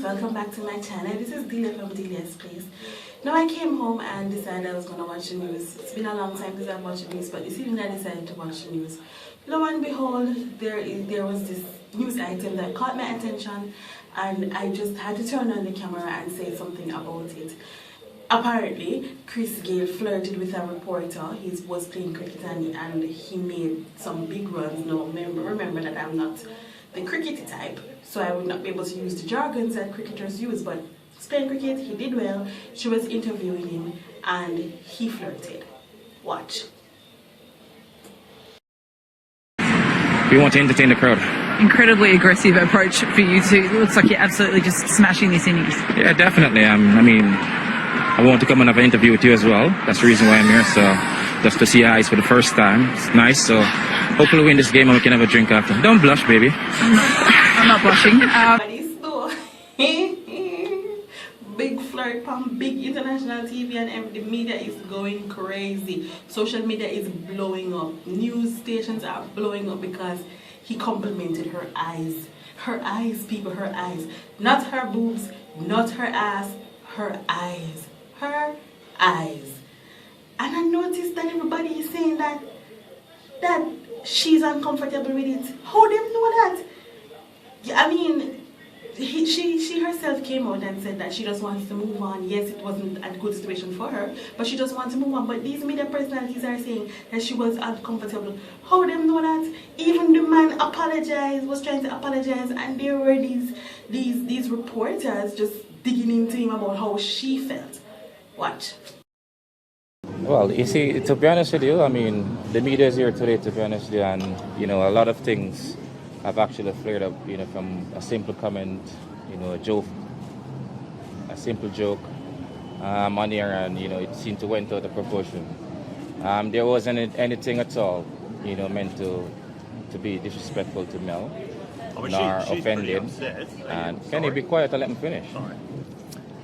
Welcome back to my channel. This is Gayle from Delia's Place. Now I came home and decided I was going to watch the news. It's been a long time since I've watched the news, but this evening I decided to watch the news. Lo and behold, there was this news item that caught my attention, and I just had to turn on the camera and say something about it. Apparently, Gayle flirted with a reporter. He was playing cricket and he made some big runs. Now remember that I'm not the crickety type, so I would not be able to use the jargons that cricketers use, but he's playing cricket, he did well, she was interviewing him, and he flirted. Watch. We want to entertain the crowd. Incredibly aggressive approach for you two. It looks like you're absolutely just smashing this innings. Yeah, definitely. I mean, I want to come and have an interview with you as well. That's the reason why I'm here, so just to see eyes for the first time. It's nice, so hopefully we win this game and we can have a drink after. Don't blush, baby. I'm not blushing. Big flirt from big international TV, and the media is going crazy. Social media is blowing up. News stations are blowing up because he complimented her eyes. Her eyes, people, her eyes. Not her boobs, not her ass, her eyes. Her eyes. And I noticed that everybody is saying that she's uncomfortable with it. How them know that? I mean, she herself came out and said that she just wants to move on. Yes, it wasn't a good situation for her, but she just wants to move on. But these media personalities are saying that she was uncomfortable. How them know that? Even the man was trying to apologize, and there were these reporters just digging into him about how she felt. Watch. Well, you see, to be honest with you, I mean, the media is here today, to be honest with you, and, you know, a lot of things have actually flared up, you know, from a simple comment, you know, a simple joke on here, and, you know, it seemed to went out of proportion. There wasn't anything at all, you know, meant to be disrespectful to Mel, nor offended. And can you be quiet and let me finish? Sorry.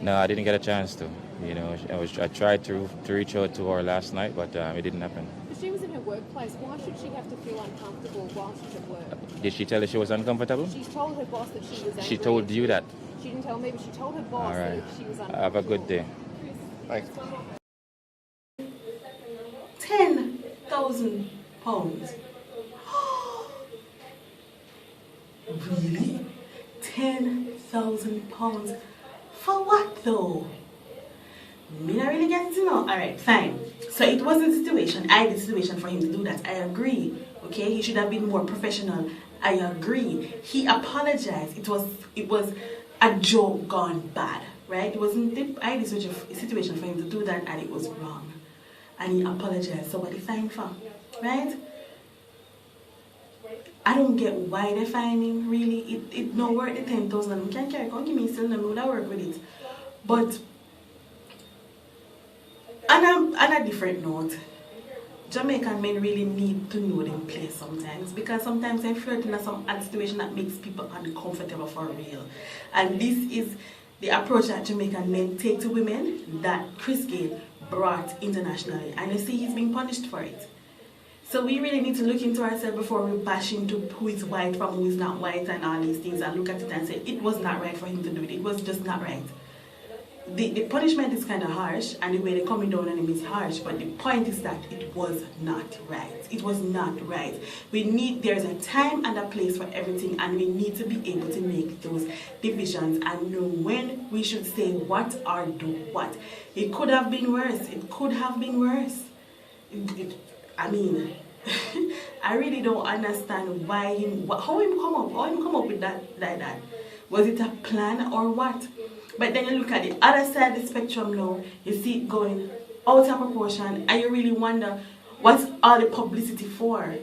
No, I didn't get a chance to. You know, I tried to reach out to her last night, but it didn't happen. She was in her workplace. Why should she have to feel uncomfortable while she's at work? Did she tell her she was uncomfortable? She's told her boss that she was angry. She told you that? She didn't tell me, but she told her boss All right. that she was uncomfortable. Have a good day. Thanks. £10,000. Really? £10,000 for what though? Me not really getting to know. Alright, fine. So it wasn't a situation, ideal situation for him to do that. I agree. Okay, he should have been more professional. I agree. He apologized. It was a joke gone bad, right? It wasn't the ideal situation for him to do that, and it was wrong. And he apologized. So what he fined for, right? I don't get why they fine him, really. It no worth the 10,000. We can't carry on, give me still, no, would I work with it. But on a different note, Jamaican men really need to know them place sometimes, because sometimes they flirt in some situation that makes people uncomfortable for real. And this is the approach that Jamaican men take to women that Gayle brought internationally, and you see he's being punished for it. So we really need to look into ourselves before we bash into who is white from who is not white and all these things, and look at it and say it was not right for him to do it. It was just not right. The punishment is kind of harsh, and the way they're coming down on him is harsh, but the point is that it was not right. It was not right. There's a time and a place for everything, and we need to be able to make those divisions and know when we should say what or do what. It could have been worse. It could have been worse. I mean, I really don't understand how him come up with that like that. Was it a plan or what? But then you look at the other side of the spectrum now, you see it going out of proportion, and you really wonder, what's all the publicity for?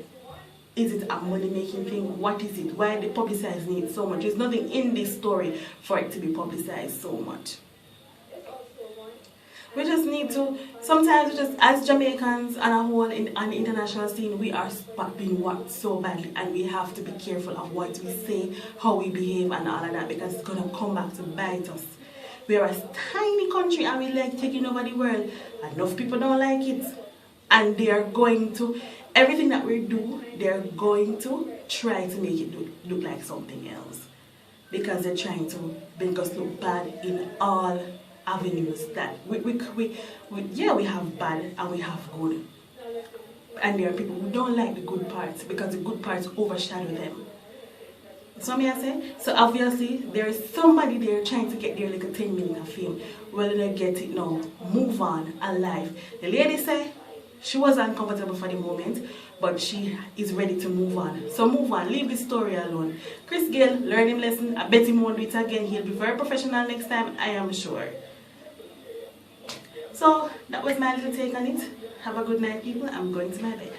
Is it a money-making thing? What is it? Why are they publicizing it so much? There's nothing in this story for it to be publicized so much. We just need to, sometimes we just, as Jamaicans and a whole on the international scene, we are being watched so badly, and we have to be careful of what we say, how we behave and all of that, because it's going to come back to bite us. We are a tiny country and we like taking over the world. Enough people don't like it. And they are going to, everything that we do, they're going to try to make it look like something else. Because they're trying to make us look bad in all avenues that we have bad and we have good. And there are people who don't like the good parts because the good parts overshadow them. So me I say, so obviously there is somebody there trying to get their little 10 minutes of fame. Whether they get it now, move on, alive. The lady say she was uncomfortable for the moment, but she is ready to move on. So move on, leave the story alone. Chris Gayle, learn him lesson. I bet he won't do it again. He'll be very professional next time, I am sure. So that was my little take on it. Have a good night, people. I'm going to my bed.